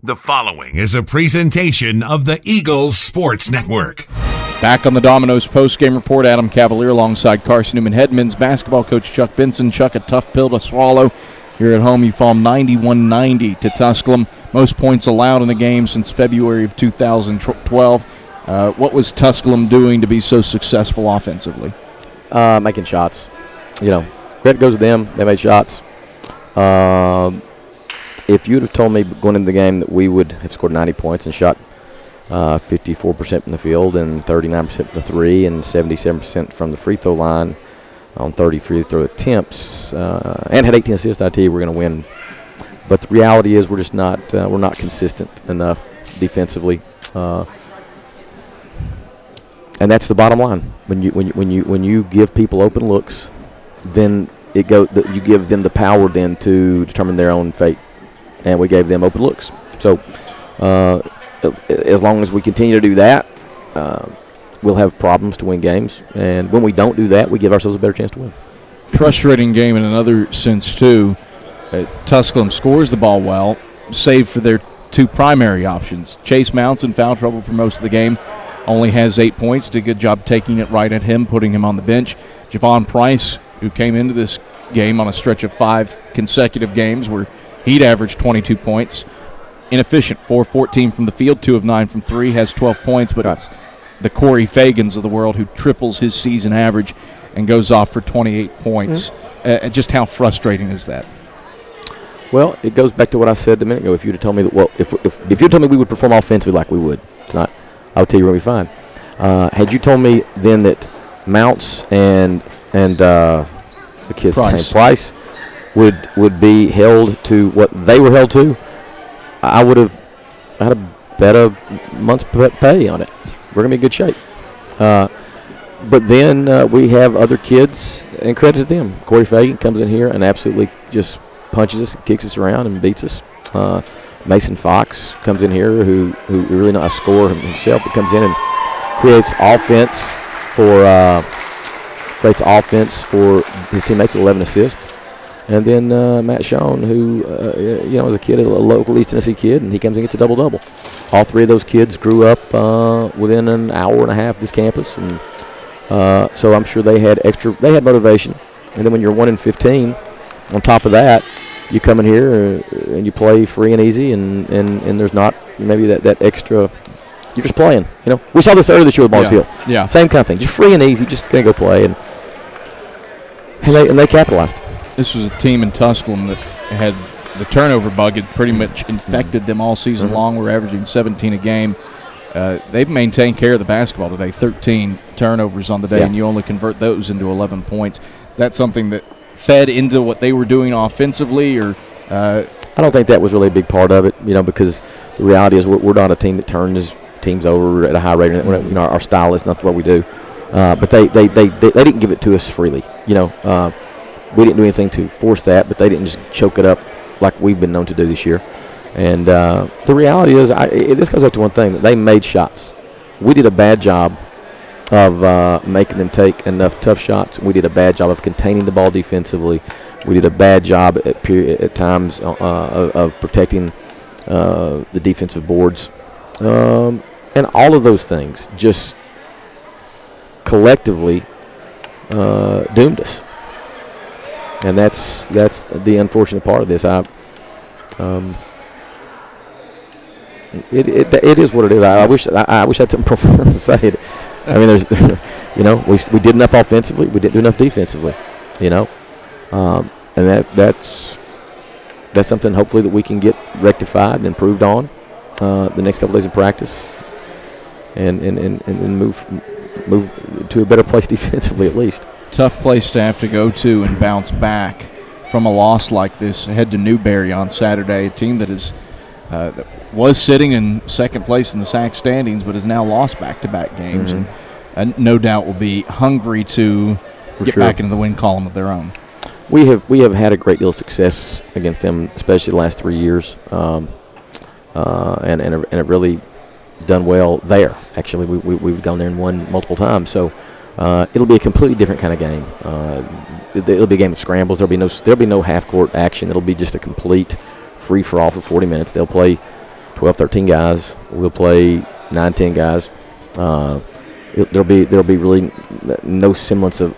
The following is a presentation of the Eagles Sports Network. Back on the Domino's post-game report, Adam Cavalier alongside Carson-Newman head men's basketball coach Chuck Benson. Chuck, a tough pill to swallow. Here at home, you fall 91-90 to Tusculum. Most points allowed in the game since February of 2012. What was Tusculum doing to be so successful offensively? Making shots. Credit goes to them. They made shots. If you would have told me going into the game that we would have scored 90 points and shot 54% from the field and 39% from the three and 77% from the free throw line on 30 free throw attempts and had 18 assists, I tell you we're going to win. But the reality is we're just not we're not consistent enough defensively, and that's the bottom line. When you give people open looks, then you give them the power then to determine their own fate. And we gave them open looks. So as long as we continue to do that, we'll have problems to win games. And when we don't do that, we give ourselves a better chance to win. Frustrating game in another sense, too. Tusculum scores the ball well, save for their two primary options. Chase Mounts in foul trouble for most of the game. Only has 8 points. Did a good job taking it right at him, putting him on the bench. Javon Price, who came into this game on a stretch of 5 consecutive games where he'd averaged 22 points. Inefficient, 4-14 from the field, 2 of 9 from 3, has 12 points, but it's the Corey Fagans of the world who triples his season average and goes off for 28 points. Mm-hmm. Just how frustrating is that? Well, it goes back to what I said a minute ago. If you'd have told me that, if you told me we would perform offensively like we would tonight, I would tell you we're going to be fine. Had you told me then that Mounts and the kid's name, Price, would be held to what they were held to, I had a better month's pay on it. We're going to be in good shape. But then we have other kids, and credit to them. Corey Fagan comes in here and absolutely just punches us, kicks us around, and beats us. Mason Fox comes in here who really not a scorer himself, but comes in and creates offense for his teammates with 11 assists. And then Matt Schoen, who, is a kid, a local East Tennessee kid, and he comes and gets a double-double. All 3 of those kids grew up within an hour and a half of this campus, and so I'm sure they had motivation. And then when you're 1-15, on top of that, you come in here and you play free and easy, and there's not maybe that extra. You're just playing. We saw this earlier this year with Mars Hill. Yeah. Same kind of thing. Just free and easy. Just gonna go play, and they capitalized. This was a team in Tusculum that had the turnover bug had pretty much infected them all season long. We're averaging 17 a game. They've maintained care of the basketball today. 13 turnovers on the day, and you only convert those into 11 points. Is that something that fed into what they were doing offensively, or? I don't think that was really a big part of it. Because the reality is we're not a team that turns teams over at a high rate. Our style is not what we do. But they didn't give it to us freely. We didn't do anything to force that, but they didn't just choke it up like we've been known to do this year. And the reality is, this goes back to one thing, that they made shots. We did a bad job of making them take enough tough shots. We did a bad job of containing the ball defensively. We did a bad job at times of protecting the defensive boards. And all of those things just collectively doomed us. And that's the unfortunate part of this. It is what it is. I wish I had something profound to say. I mean, we did enough offensively. We didn't do enough defensively. And that's something hopefully that we can get rectified and improved on the next couple days of practice, and move to a better place defensively at least. Tough place to have to go to and bounce back from a loss like this. Head to Newberry on Saturday, a team that that was sitting in second place in the SAC standings but has now lost back-to-back games, and no doubt will be hungry to get back into the win column of their own. We have had a great deal of success against them, especially the last 3 years, and have really done well there. Actually, we've gone there and won multiple times, so it'll be a completely different kind of game. It'll be a game of scrambles. There'll be no half-court action. It'll be just a complete free-for-all for 40 minutes. They'll play 12, 13 guys. We'll play 9, 10 guys. There'll be really no semblance of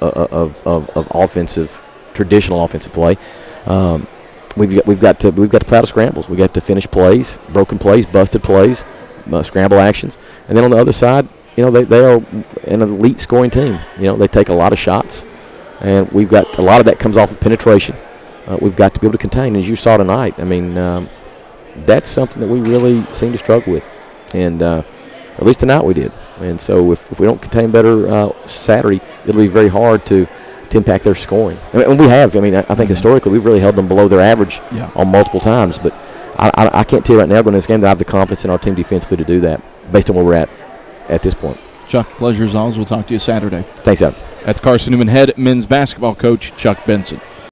traditional offensive play. We've got to play out of scrambles. We got to finish plays, broken plays, busted plays, scramble actions, and then on the other side, they are an elite scoring team. They take a lot of shots, and we've got a lot of that comes off of penetration. We've got to be able to contain, as you saw tonight. I mean, that's something that we really seem to struggle with, and at least tonight we did. And so if we don't contain better Saturday, it'll be very hard to impact their scoring. And we have. I mean, I think historically we've really held them below their average on multiple times. But I can't tell you right now going into this game that I have the confidence in our team defensively to do that based on where we're at this point. Chuck, pleasure as always. We'll talk to you Saturday. Thanks, Adam. That's Carson-Newman head men's basketball coach Chuck Benson.